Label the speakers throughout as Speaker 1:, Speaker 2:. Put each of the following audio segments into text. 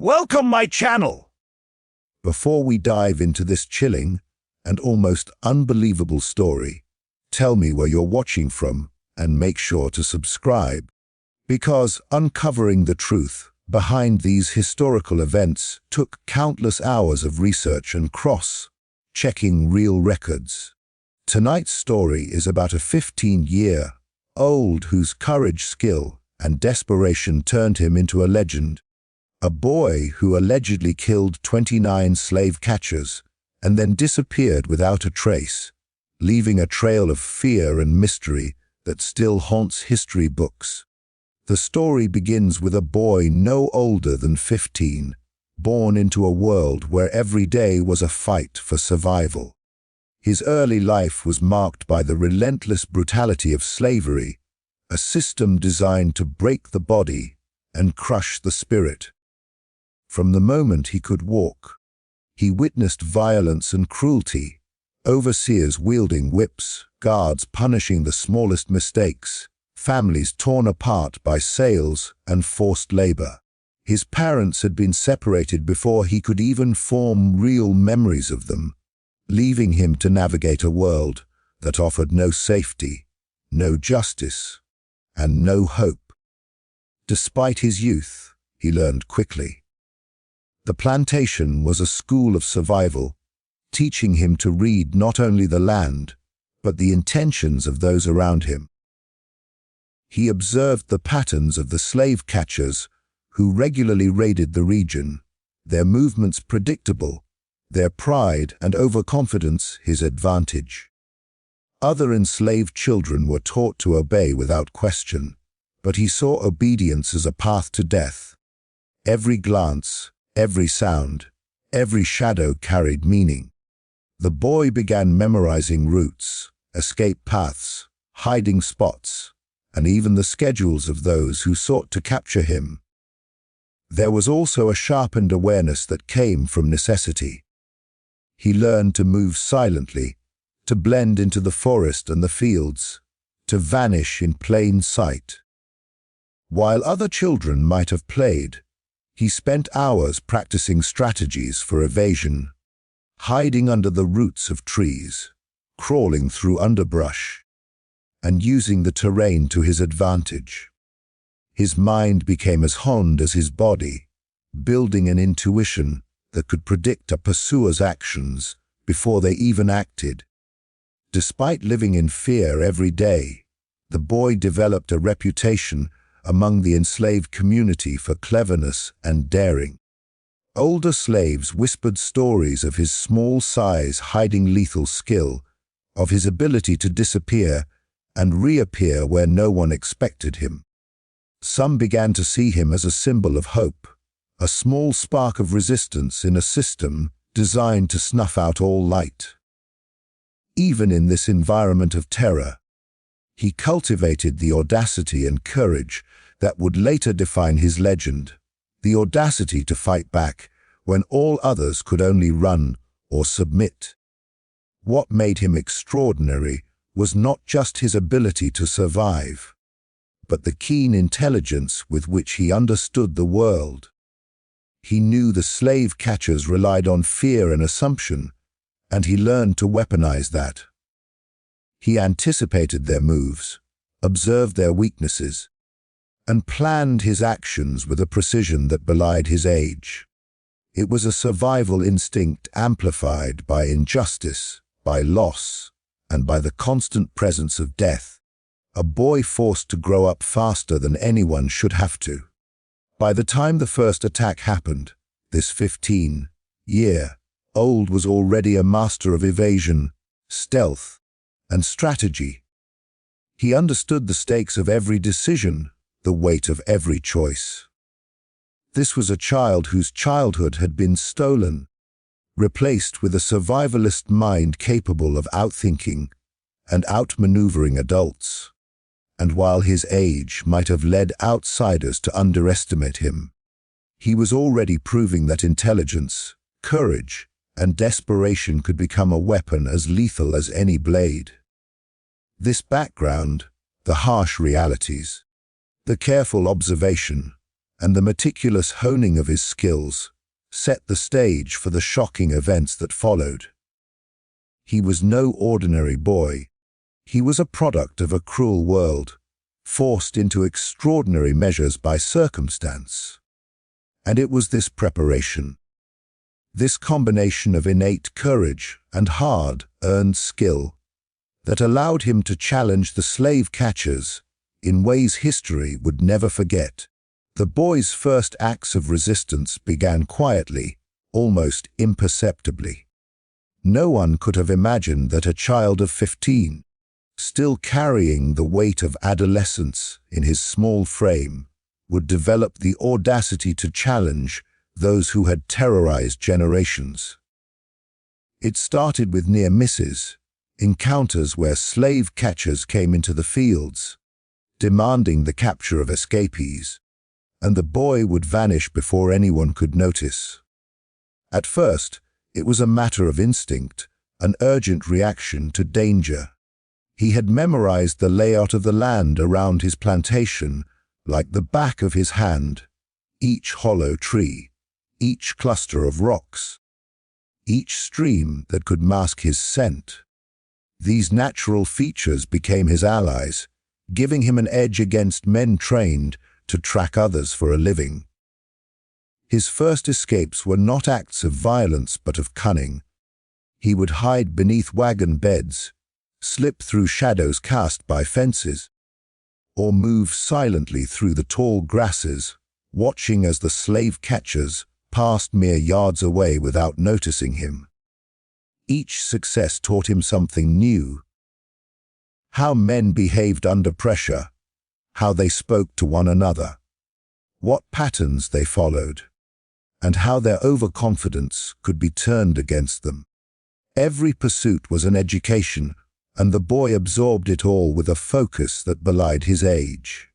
Speaker 1: Welcome my channel!
Speaker 2: Before we dive into this chilling and almost unbelievable story, tell me where you're watching from and make sure to subscribe, because uncovering the truth behind these historical events took countless hours of research and cross-checking real records. Tonight's story is about a 15-year-old whose courage, skill, and desperation turned him into a legend. A boy who allegedly killed 29 slave catchers and then disappeared without a trace, leaving a trail of fear and mystery that still haunts history books. The story begins with a boy no older than 15, born into a world where every day was a fight for survival. His early life was marked by the relentless brutality of slavery, a system designed to break the body and crush the spirit. From the moment he could walk, he witnessed violence and cruelty, overseers wielding whips, guards punishing the smallest mistakes, families torn apart by sales and forced labor. His parents had been separated before he could even form real memories of them, leaving him to navigate a world that offered no safety, no justice, and no hope. Despite his youth, he learned quickly. The plantation was a school of survival, teaching him to read not only the land, but the intentions of those around him. He observed the patterns of the slave catchers who regularly raided the region, their movements predictable, their pride and overconfidence his advantage. Other enslaved children were taught to obey without question, but he saw obedience as a path to death. Every glance, every sound, every shadow carried meaning. The boy began memorizing routes, escape paths, hiding spots, and even the schedules of those who sought to capture him. There was also a sharpened awareness that came from necessity. He learned to move silently, to blend into the forest and the fields, to vanish in plain sight. While other children might have played, he spent hours practicing strategies for evasion, hiding under the roots of trees, crawling through underbrush, and using the terrain to his advantage. His mind became as honed as his body, building an intuition that could predict a pursuer's actions before they even acted. Despite living in fear every day, the boy developed a reputation among the enslaved community for cleverness and daring. Older slaves whispered stories of his small size hiding lethal skill, of his ability to disappear and reappear where no one expected him. Some began to see him as a symbol of hope, a small spark of resistance in a system designed to snuff out all light. Even in this environment of terror, he cultivated the audacity and courage that would later define his legend, the audacity to fight back when all others could only run or submit. What made him extraordinary was not just his ability to survive, but the keen intelligence with which he understood the world. He knew the slave catchers relied on fear and assumption, and he learned to weaponize that. He anticipated their moves, observed their weaknesses, and planned his actions with a precision that belied his age. It was a survival instinct amplified by injustice, by loss, and by the constant presence of death, a boy forced to grow up faster than anyone should have to. By the time the first attack happened, this 15-year-old was already a master of evasion, stealth, and strategy. He understood the stakes of every decision, the weight of every choice. This was a child whose childhood had been stolen, replaced with a survivalist mind capable of outthinking and outmaneuvering adults. And while his age might have led outsiders to underestimate him, he was already proving that intelligence, courage, and desperation could become a weapon as lethal as any blade. This background, the harsh realities, the careful observation, and the meticulous honing of his skills set the stage for the shocking events that followed. He was no ordinary boy. He was a product of a cruel world, forced into extraordinary measures by circumstance. And it was this preparation, this combination of innate courage and hard-earned skill, that allowed him to challenge the slave catchers in ways history would never forget. The boy's first acts of resistance began quietly, almost imperceptibly. No one could have imagined that a child of 15, still carrying the weight of adolescence in his small frame, would develop the audacity to challenge those who had terrorized generations. It started with near misses, encounters where slave catchers came into the fields, demanding the capture of escapees, and the boy would vanish before anyone could notice. At first, it was a matter of instinct, an urgent reaction to danger. He had memorized the layout of the land around his plantation like the back of his hand, each hollow tree, each cluster of rocks, each stream that could mask his scent. These natural features became his allies, giving him an edge against men trained to track others for a living. His first escapes were not acts of violence but of cunning. He would hide beneath wagon beds, slip through shadows cast by fences, or move silently through the tall grasses, watching as the slave catchers passed mere yards away without noticing him. Each success taught him something new: how men behaved under pressure, how they spoke to one another, what patterns they followed, and how their overconfidence could be turned against them. Every pursuit was an education, and the boy absorbed it all with a focus that belied his age.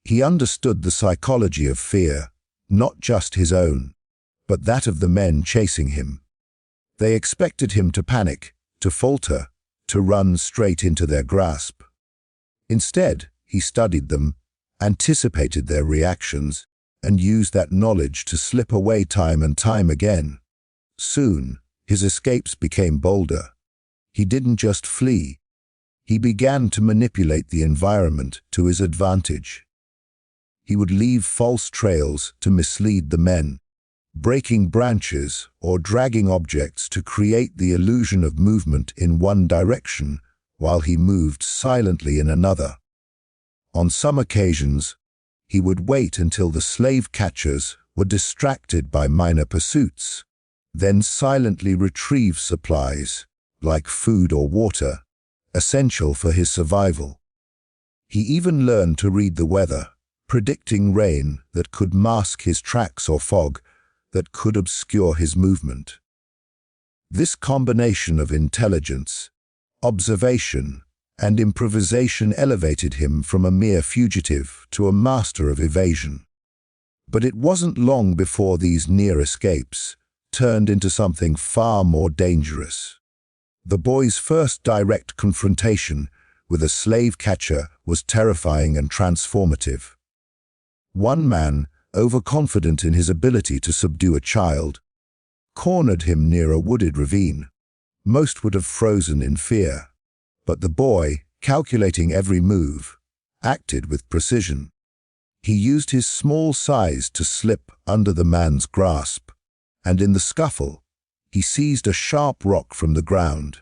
Speaker 2: He understood the psychology of fear, not just his own, but that of the men chasing him. They expected him to panic, to falter, to run straight into their grasp. Instead, he studied them, anticipated their reactions, and used that knowledge to slip away time and time again. Soon, his escapes became bolder. He didn't just flee. He began to manipulate the environment to his advantage. He would leave false trails to mislead the men, breaking branches or dragging objects to create the illusion of movement in one direction while he moved silently in another. On some occasions, he would wait until the slave catchers were distracted by minor pursuits, then silently retrieve supplies, like food or water, essential for his survival. He even learned to read the weather, predicting rain that could mask his tracks or fog that could obscure his movement. This combination of intelligence, observation, and improvisation elevated him from a mere fugitive to a master of evasion. But it wasn't long before these near escapes turned into something far more dangerous. The boy's first direct confrontation with a slave catcher was terrifying and transformative. One man, overconfident in his ability to subdue a child, cornered him near a wooded ravine. Most would have frozen in fear, but the boy, calculating every move, acted with precision. He used his small size to slip under the man's grasp, and in the scuffle, he seized a sharp rock from the ground,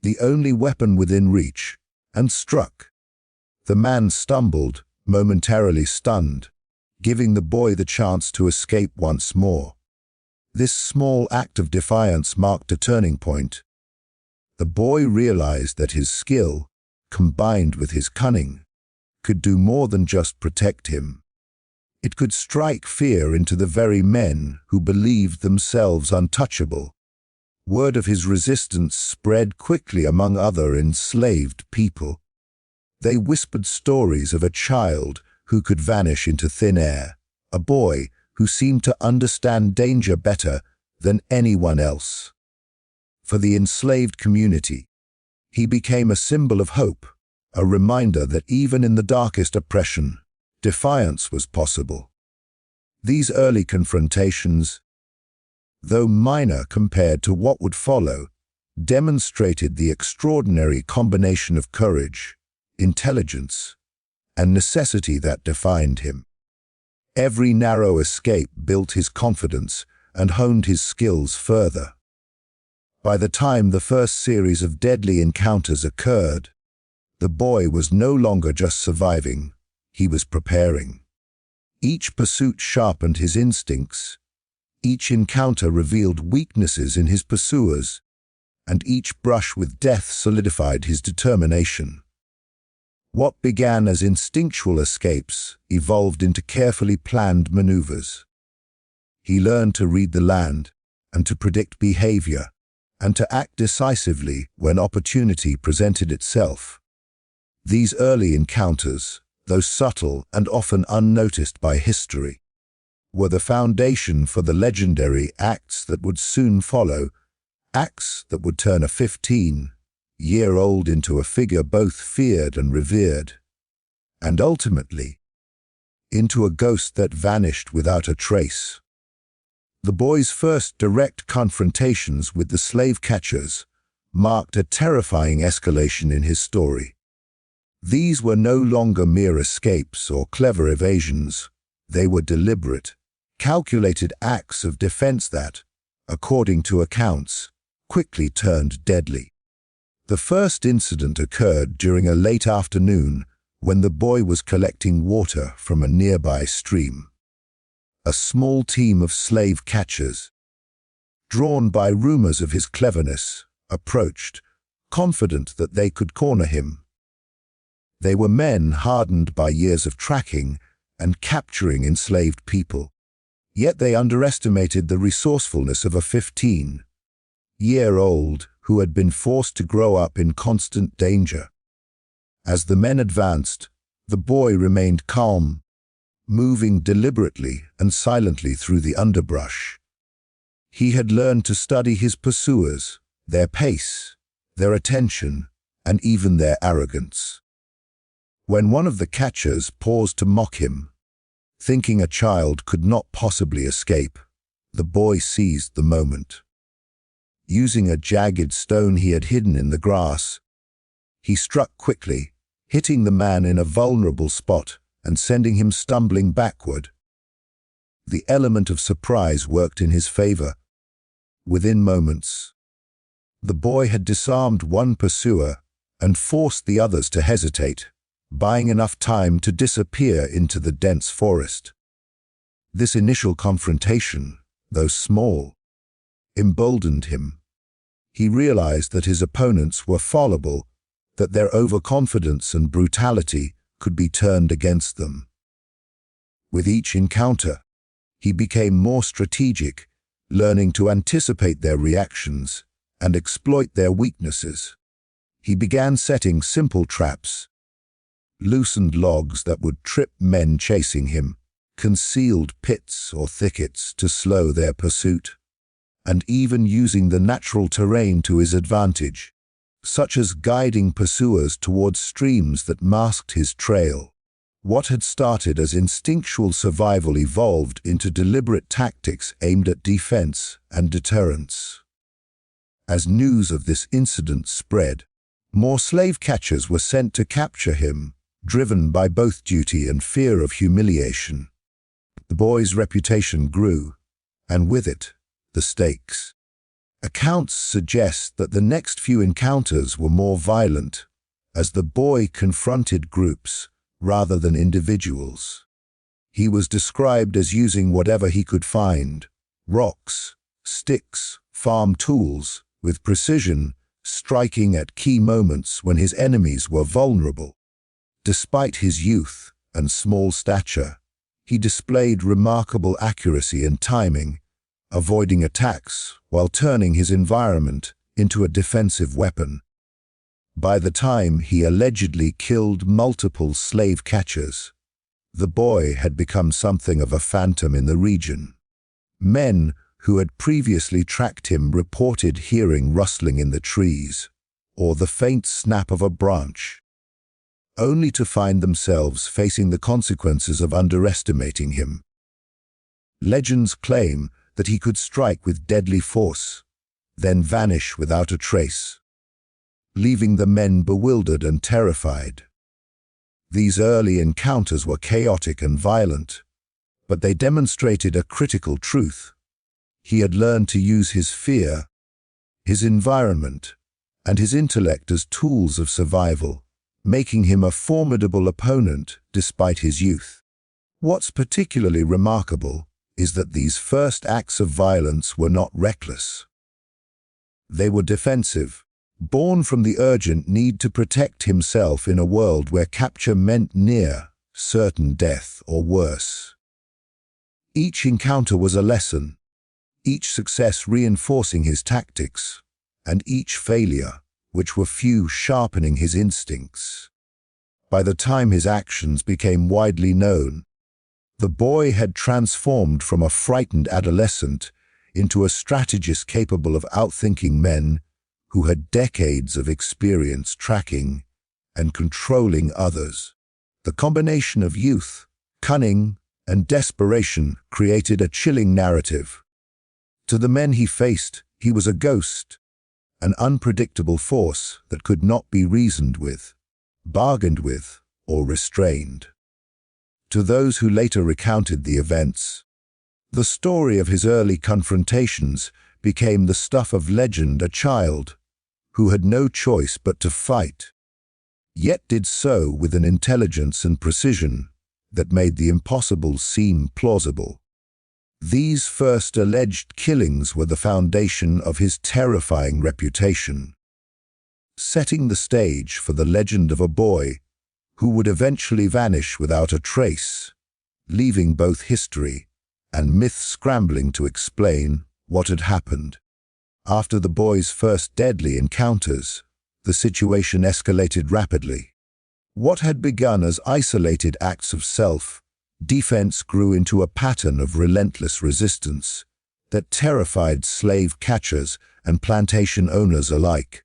Speaker 2: the only weapon within reach, and struck. The man stumbled, momentarily stunned, giving the boy the chance to escape once more. This small act of defiance marked a turning point. The boy realized that his skill, combined with his cunning, could do more than just protect him. It could strike fear into the very men who believed themselves untouchable. Word of his resistance spread quickly among other enslaved people. They whispered stories of a child who could vanish into thin air, a boy who seemed to understand danger better than anyone else. For the enslaved community, he became a symbol of hope, a reminder that even in the darkest oppression, defiance was possible. These early confrontations, though minor compared to what would follow, demonstrated the extraordinary combination of courage, intelligence, and necessity that defined him. Every narrow escape built his confidence and honed his skills further. By the time the first series of deadly encounters occurred, the boy was no longer just surviving, he was preparing. Each pursuit sharpened his instincts, each encounter revealed weaknesses in his pursuers, and each brush with death solidified his determination. What began as instinctual escapes evolved into carefully planned maneuvers. He learned to read the land and to predict behavior and to act decisively when opportunity presented itself. These early encounters, though subtle and often unnoticed by history, were the foundation for the legendary acts that would soon follow, acts that would turn a 15-year-old into a figure both feared and revered, and ultimately, into a ghost that vanished without a trace. The boy's first direct confrontations with the slave catchers marked a terrifying escalation in his story. These were no longer mere escapes or clever evasions. They were deliberate, calculated acts of defense that, according to accounts, quickly turned deadly. The first incident occurred during a late afternoon when the boy was collecting water from a nearby stream. A small team of slave catchers, drawn by rumors of his cleverness, approached, confident that they could corner him. They were men hardened by years of tracking and capturing enslaved people. Yet they underestimated the resourcefulness of a 15-year-old who had been forced to grow up in constant danger. As the men advanced, the boy remained calm, moving deliberately and silently through the underbrush. He had learned to study his pursuers, their pace, their attention, and even their arrogance. When one of the catchers paused to mock him, thinking a child could not possibly escape, the boy seized the moment. Using a jagged stone he had hidden in the grass, he struck quickly, hitting the man in a vulnerable spot and sending him stumbling backward. The element of surprise worked in his favor. Within moments, the boy had disarmed one pursuer and forced the others to hesitate, buying enough time to disappear into the dense forest. This initial confrontation, though small, emboldened him. He realized that his opponents were fallible, that their overconfidence and brutality could be turned against them. With each encounter, he became more strategic, learning to anticipate their reactions and exploit their weaknesses. He began setting simple traps, loosened logs that would trip men chasing him, concealed pits or thickets to slow their pursuit, and even using the natural terrain to his advantage, such as guiding pursuers towards streams that masked his trail. What had started as instinctual survival evolved into deliberate tactics aimed at defense and deterrence. As news of this incident spread, more slave catchers were sent to capture him, driven by both duty and fear of humiliation. The boy's reputation grew, and with it, the stakes. Accounts suggest that the next few encounters were more violent, as the boy confronted groups rather than individuals. He was described as using whatever he could find, rocks, sticks, farm tools, with precision, striking at key moments when his enemies were vulnerable. Despite his youth and small stature, he displayed remarkable accuracy and timing, avoiding attacks while turning his environment into a defensive weapon. By the time he allegedly killed multiple slave catchers, the boy had become something of a phantom in the region. Men who had previously tracked him reported hearing rustling in the trees or the faint snap of a branch, only to find themselves facing the consequences of underestimating him. Legends claim that he could strike with deadly force, then vanish without a trace, leaving the men bewildered and terrified. These early encounters were chaotic and violent, but they demonstrated a critical truth. He had learned to use his fear, his environment, and his intellect as tools of survival, making him a formidable opponent despite his youth. What's particularly remarkable is that these first acts of violence were not reckless. They were defensive, born from the urgent need to protect himself in a world where capture meant near certain death or worse. Each encounter was a lesson, each success reinforcing his tactics, and each failure, which were few, sharpening his instincts. By the time his actions became widely known, the boy had transformed from a frightened adolescent into a strategist capable of outthinking men who had decades of experience tracking and controlling others. The combination of youth, cunning, and desperation created a chilling narrative. To the men he faced, he was a ghost, an unpredictable force that could not be reasoned with, bargained with, or restrained. To those who later recounted the events, the story of his early confrontations became the stuff of legend. A child who had no choice but to fight, yet did so with an intelligence and precision that made the impossible seem plausible. These first alleged killings were the foundation of his terrifying reputation, setting the stage for the legend of a boy who would eventually vanish without a trace, leaving both history and myth scrambling to explain what had happened. After the boy's first deadly encounters, the situation escalated rapidly. What had begun as isolated acts of self-defense grew into a pattern of relentless resistance that terrified slave catchers and plantation owners alike.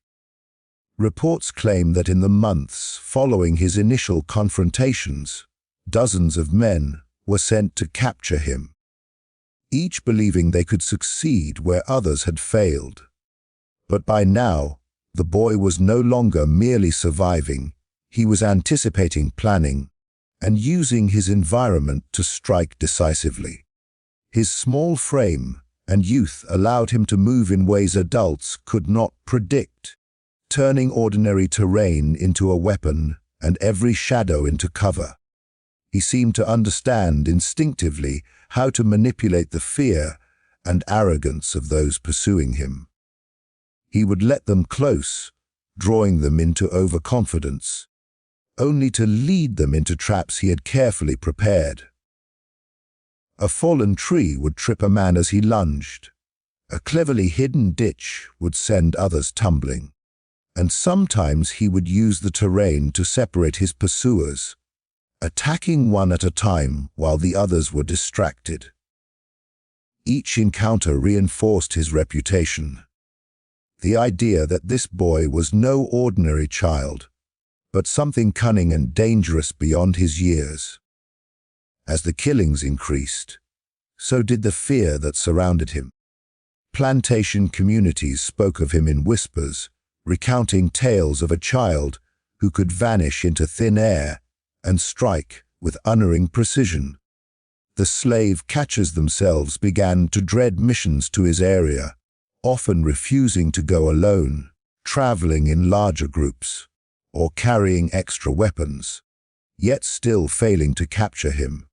Speaker 2: Reports claim that in the months following his initial confrontations, dozens of men were sent to capture him, each believing they could succeed where others had failed. But by now, the boy was no longer merely surviving. He was anticipating, planning, and using his environment to strike decisively. His small frame and youth allowed him to move in ways adults could not predict, turning ordinary terrain into a weapon and every shadow into cover. He seemed to understand instinctively how to manipulate the fear and arrogance of those pursuing him. He would let them close, drawing them into overconfidence, only to lead them into traps he had carefully prepared. A fallen tree would trip a man as he lunged. A cleverly hidden ditch would send others tumbling. And sometimes he would use the terrain to separate his pursuers, attacking one at a time while the others were distracted. Each encounter reinforced his reputation. The idea that this boy was no ordinary child, but something cunning and dangerous beyond his years. As the killings increased, so did the fear that surrounded him. Plantation communities spoke of him in whispers, recounting tales of a child who could vanish into thin air and strike with unerring precision. The slave catchers themselves began to dread missions to his area, often refusing to go alone, traveling in larger groups, or carrying extra weapons, yet still failing to capture him.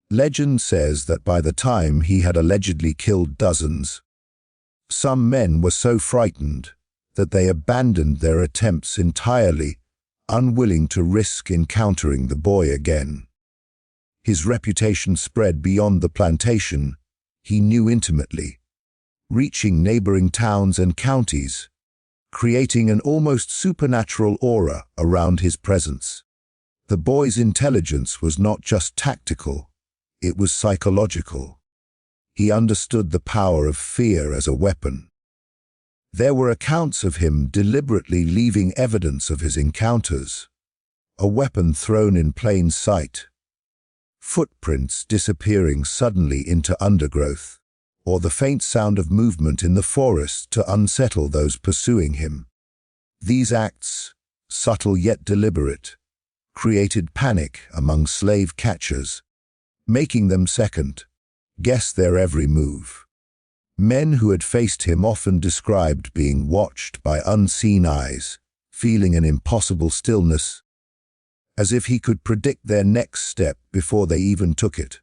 Speaker 2: Legend says that by the time he had allegedly killed dozens, some men were so frightened that they abandoned their attempts entirely, unwilling to risk encountering the boy again. His reputation spread beyond the plantation he knew intimately, reaching neighboring towns and counties, creating an almost supernatural aura around his presence. The boy's intelligence was not just tactical, it was psychological. He understood the power of fear as a weapon. There were accounts of him deliberately leaving evidence of his encounters, a weapon thrown in plain sight, footprints disappearing suddenly into undergrowth, or the faint sound of movement in the forest to unsettle those pursuing him. These acts, subtle yet deliberate, created panic among slave catchers, making them guess their every move. Men who had faced him often described being watched by unseen eyes, feeling an impossible stillness, as if he could predict their next step before they even took it.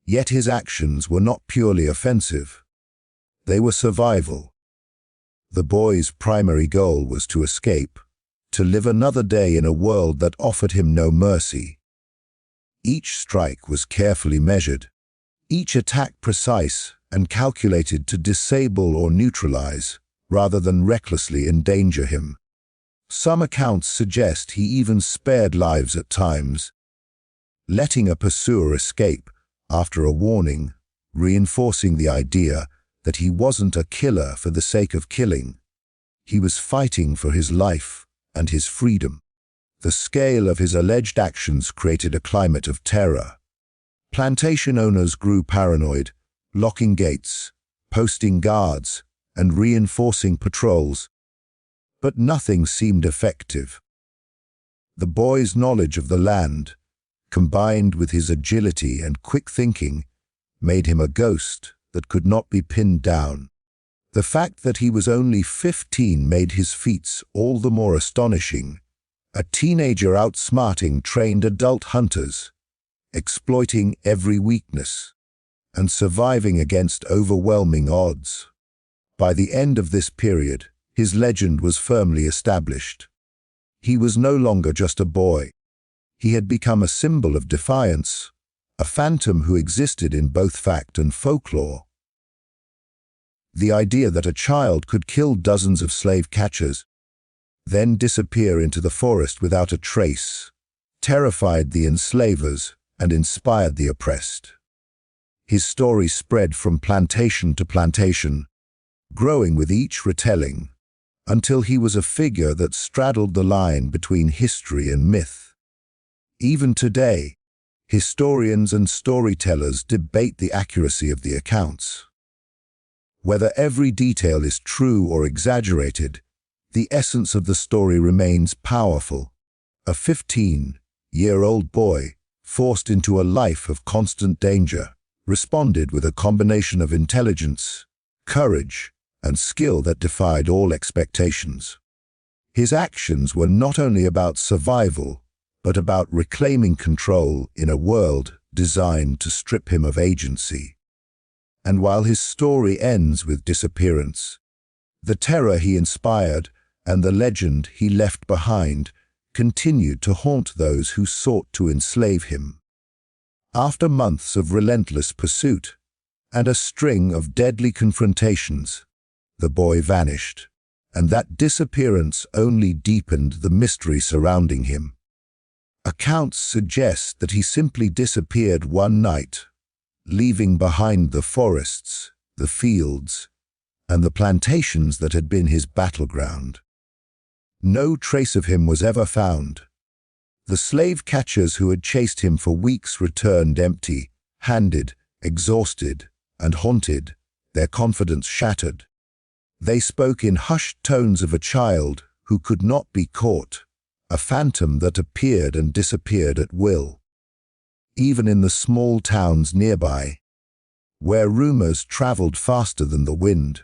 Speaker 2: Yet his actions were not purely offensive. They were survival. The boy's primary goal was to escape, to live another day in a world that offered him no mercy. Each strike was carefully measured, each attack precise and calculated to disable or neutralize, rather than recklessly endanger him. Some accounts suggest he even spared lives at times, letting a pursuer escape after a warning, reinforcing the idea that he wasn't a killer for the sake of killing. He was fighting for his life and his freedom. The scale of his alleged actions created a climate of terror. Plantation owners grew paranoid, locking gates, posting guards, and reinforcing patrols. But nothing seemed effective. The boy's knowledge of the land, combined with his agility and quick thinking, made him a ghost that could not be pinned down. The fact that he was only 15 made his feats all the more astonishing. A teenager outsmarting trained adult hunters, exploiting every weakness, and surviving against overwhelming odds. By the end of this period, his legend was firmly established. He was no longer just a boy. He had become a symbol of defiance, a phantom who existed in both fact and folklore. The idea that a child could kill dozens of slave catchers, then disappear into the forest without a trace, terrified the enslavers and inspired the oppressed. His story spread from plantation to plantation, growing with each retelling, until he was a figure that straddled the line between history and myth. Even today, historians and storytellers debate the accuracy of the accounts. Whether every detail is true or exaggerated, the essence of the story remains powerful. A 15-year-old boy, forced into a life of constant danger, responded with a combination of intelligence, courage, and skill that defied all expectations. His actions were not only about survival, but about reclaiming control in a world designed to strip him of agency. And while his story ends with disappearance, the terror he inspired and the legend he left behind continued to haunt those who sought to enslave him. After months of relentless pursuit and a string of deadly confrontations, the boy vanished, and that disappearance only deepened the mystery surrounding him. Accounts suggest that he simply disappeared one night, leaving behind the forests, the fields, and the plantations that had been his battleground. No trace of him was ever found. The slave catchers who had chased him for weeks returned empty-handed, exhausted, and haunted, their confidence shattered. They spoke in hushed tones of a child who could not be caught, a phantom that appeared and disappeared at will. Even in the small towns nearby, where rumors traveled faster than the wind,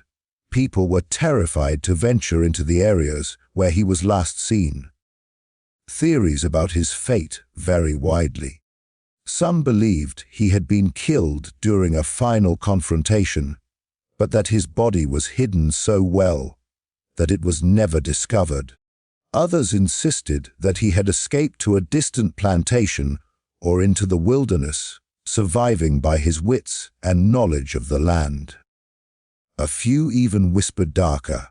Speaker 2: people were terrified to venture into the areas where he was last seen. Theories about his fate vary widely. Some believed he had been killed during a final confrontation, but that his body was hidden so well that it was never discovered. Others insisted that he had escaped to a distant plantation or into the wilderness, surviving by his wits and knowledge of the land. A few even whispered darker,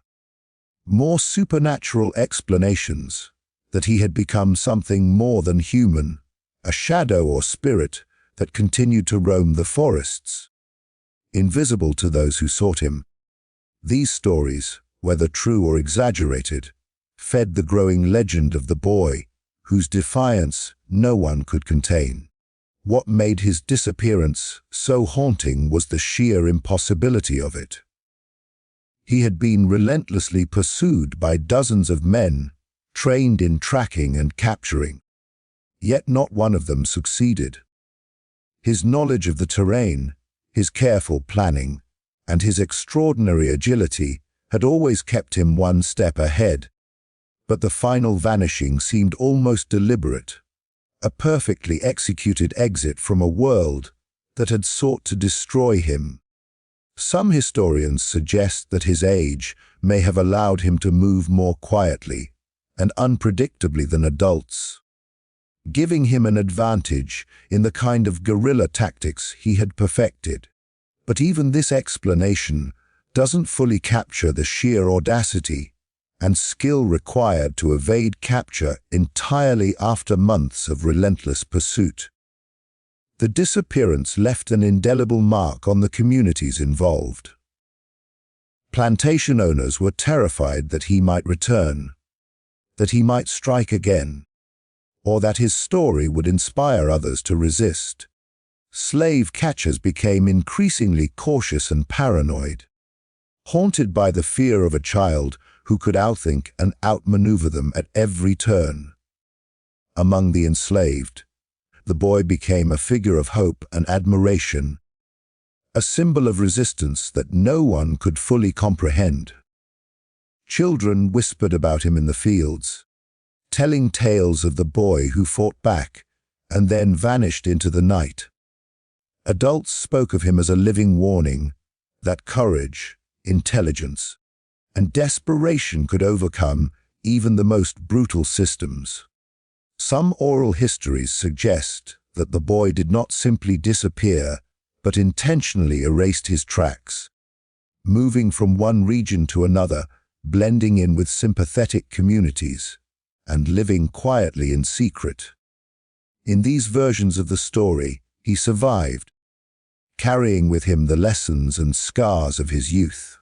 Speaker 2: more supernatural explanations, that he had become something more than human, a shadow or spirit that continued to roam the forests. Invisible to those who sought him, these stories, whether true or exaggerated, fed the growing legend of the boy whose defiance no one could contain. What made his disappearance so haunting was the sheer impossibility of it. He had been relentlessly pursued by dozens of men, trained in tracking and capturing. Yet not one of them succeeded. His knowledge of the terrain, his careful planning, and his extraordinary agility had always kept him one step ahead. But the final vanishing seemed almost deliberate, a perfectly executed exit from a world that had sought to destroy him. Some historians suggest that his age may have allowed him to move more quietly and unpredictably than adults, giving him an advantage in the kind of guerrilla tactics he had perfected. But even this explanation doesn't fully capture the sheer audacity and skill required to evade capture entirely after months of relentless pursuit. The disappearance left an indelible mark on the communities involved. Plantation owners were terrified that he might return, that he might strike again, or that his story would inspire others to resist. Slave catchers became increasingly cautious and paranoid, haunted by the fear of a child who could outthink and outmaneuver them at every turn. Among the enslaved, the boy became a figure of hope and admiration, a symbol of resistance that no one could fully comprehend. Children whispered about him in the fields, telling tales of the boy who fought back and then vanished into the night. Adults spoke of him as a living warning that courage, intelligence, and desperation could overcome even the most brutal systems. Some oral histories suggest that the boy did not simply disappear, but intentionally erased his tracks, moving from one region to another, blending in with sympathetic communities, and living quietly in secret. In these versions of the story, he survived, carrying with him the lessons and scars of his youth.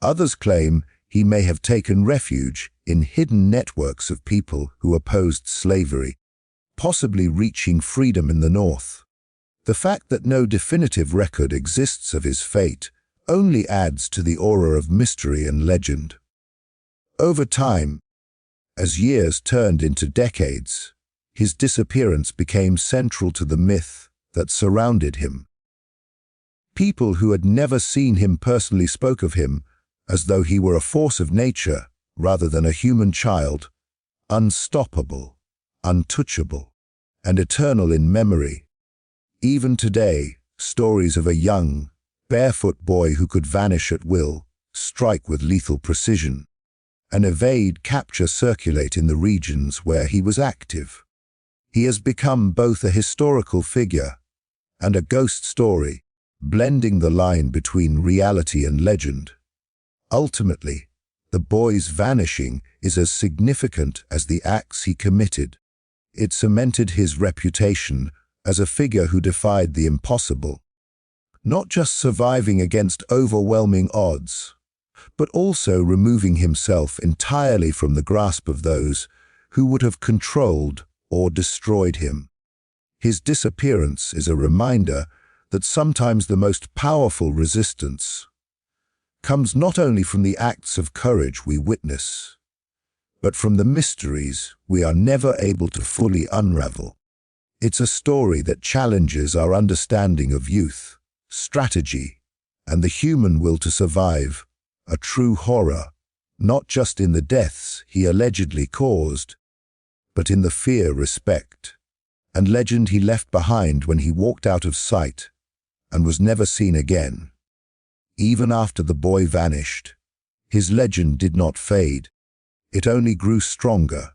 Speaker 2: Others claim he may have taken refuge in hidden networks of people who opposed slavery, possibly reaching freedom in the North. The fact that no definitive record exists of his fate only adds to the aura of mystery and legend. Over time, as years turned into decades, his disappearance became central to the myth that surrounded him. People who had never seen him personally spoke of him as though he were a force of nature rather than a human child, unstoppable, untouchable, and eternal in memory. Even today, stories of a young, barefoot boy who could vanish at will, strike with lethal precision, and evade capture circulate in the regions where he was active. He has become both a historical figure and a ghost story, blending the line between reality and legend. Ultimately, the boy's vanishing is as significant as the acts he committed. It cemented his reputation as a figure who defied the impossible, not just surviving against overwhelming odds, but also removing himself entirely from the grasp of those who would have controlled or destroyed him. His disappearance is a reminder that sometimes the most powerful resistance comes not only from the acts of courage we witness, but from the mysteries we are never able to fully unravel. It's a story that challenges our understanding of youth, strategy, and the human will to survive, a true horror, not just in the deaths he allegedly caused, but in the fear, respect, and legend he left behind when he walked out of sight and was never seen again. Even after the boy vanished, his legend did not fade. It only grew stronger.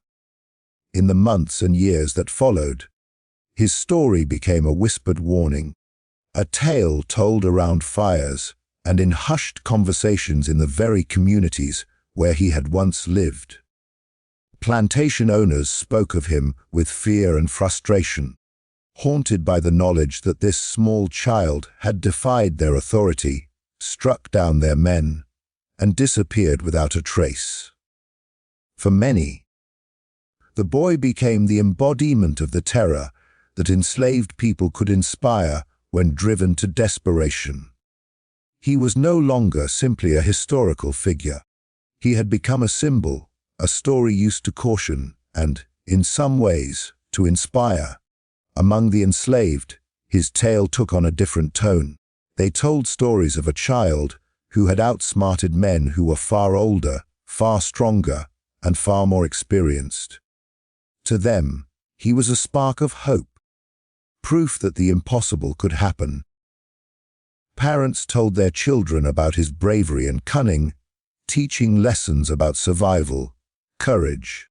Speaker 2: In the months and years that followed, his story became a whispered warning, a tale told around fires and in hushed conversations in the very communities where he had once lived. Plantation owners spoke of him with fear and frustration, haunted by the knowledge that this small child had defied their authority, struck down their men, and disappeared without a trace. For many, the boy became the embodiment of the terror that enslaved people could inspire when driven to desperation. He was no longer simply a historical figure. He had become a symbol, a story used to caution and, in some ways, to inspire. Among the enslaved, his tale took on a different tone. They told stories of a child who had outsmarted men who were far older, far stronger, and far more experienced. To them, he was a spark of hope, proof that the impossible could happen. Parents told their children about his bravery and cunning, teaching lessons about survival, courage,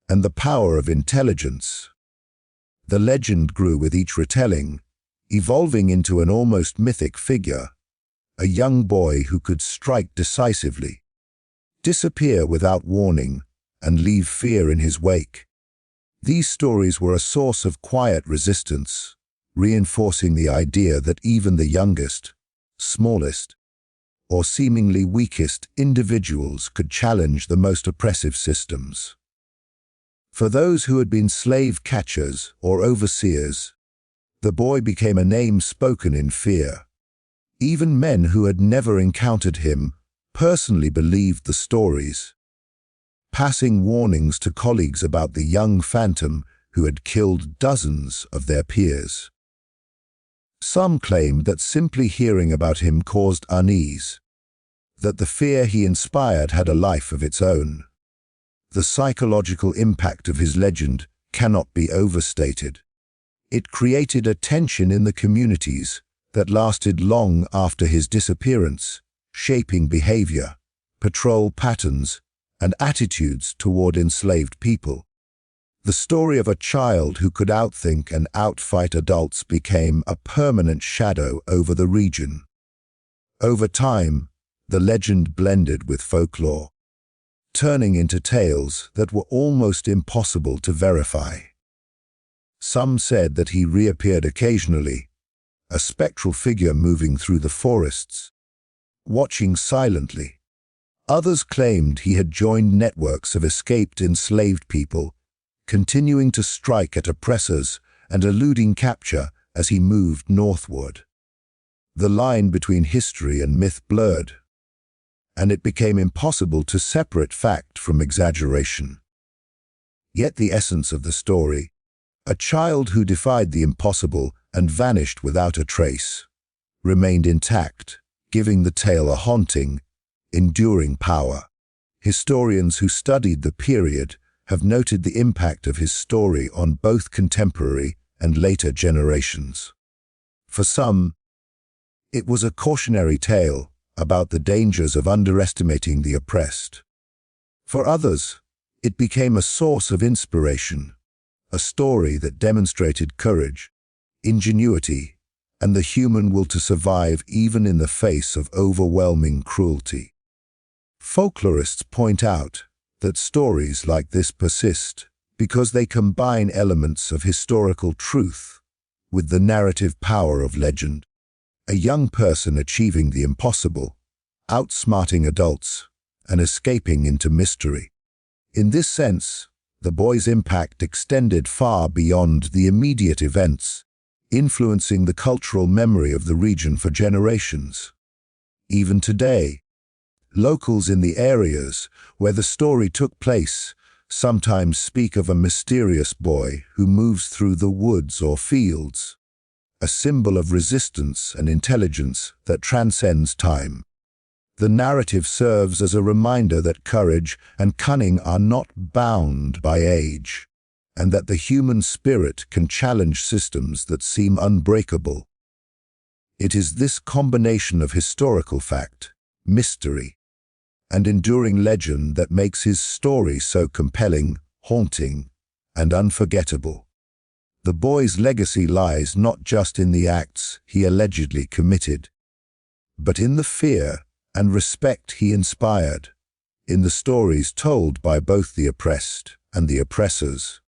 Speaker 2: and the power of intelligence. The legend grew with each retelling, evolving into an almost mythic figure, a young boy who could strike decisively, disappear without warning, and leave fear in his wake. These stories were a source of quiet resistance, reinforcing the idea that even the youngest, smallest, or seemingly weakest individuals could challenge the most oppressive systems. For those who had been slave catchers or overseers, the boy became a name spoken in fear. Even men who had never encountered him personally believed the stories, passing warnings to colleagues about the young phantom who had killed dozens of their peers. Some claimed that simply hearing about him caused unease, that the fear he inspired had a life of its own. The psychological impact of his legend cannot be overstated. It created a tension in the communities that lasted long after his disappearance, shaping behavior, patrol patterns, and attitudes toward enslaved people. The story of a child who could outthink and outfight adults became a permanent shadow over the region. Over time, the legend blended with folklore, turning into tales that were almost impossible to verify. Some said that he reappeared occasionally, a spectral figure moving through the forests, watching silently. Others claimed he had joined networks of escaped enslaved people, continuing to strike at oppressors and eluding capture as he moved northward. The line between history and myth blurred, and it became impossible to separate fact from exaggeration. Yet the essence of the story, a child who defied the impossible and vanished without a trace, remained intact, giving the tale a haunting, enduring power. Historians who studied the period have noted the impact of his story on both contemporary and later generations. For some, it was a cautionary tale about the dangers of underestimating the oppressed. For others, it became a source of inspiration, a story that demonstrated courage, ingenuity, and the human will to survive even in the face of overwhelming cruelty. Folklorists point out that stories like this persist because they combine elements of historical truth with the narrative power of legend. A young person achieving the impossible, outsmarting adults, and escaping into mystery. In this sense, the boy's impact extended far beyond the immediate events, influencing the cultural memory of the region for generations. Even today, locals in the areas where the story took place sometimes speak of a mysterious boy who moves through the woods or fields, a symbol of resistance and intelligence that transcends time. The narrative serves as a reminder that courage and cunning are not bound by age, and that the human spirit can challenge systems that seem unbreakable. It is this combination of historical fact, mystery, and enduring legend that makes his story so compelling, haunting, and unforgettable. The boy's legacy lies not just in the acts he allegedly committed, but in the fear and respect he inspired, in the stories told by both the oppressed and the oppressors,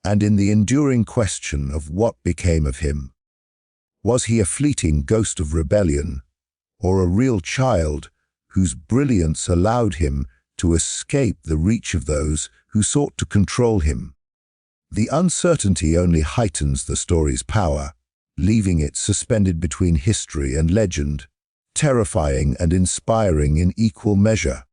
Speaker 2: and in the enduring question of what became of him. Was he a fleeting ghost of rebellion, or a real child whose brilliance allowed him to escape the reach of those who sought to control him? The uncertainty only heightens the story's power, leaving it suspended between history and legend, terrifying and inspiring in equal measure.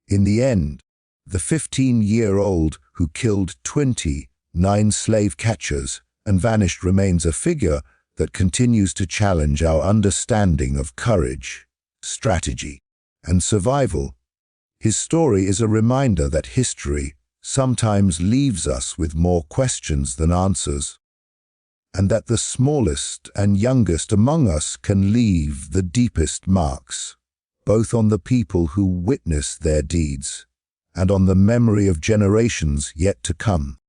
Speaker 2: In the end, the 15-year-old who killed 29 slave catchers and vanished remains a figure that continues to challenge our understanding of courage, strategy, and survival. His story is a reminder that history sometimes leaves us with more questions than answers, and that the smallest and youngest among us can leave the deepest marks, both on the people who witnessed their deeds and on the memory of generations yet to come.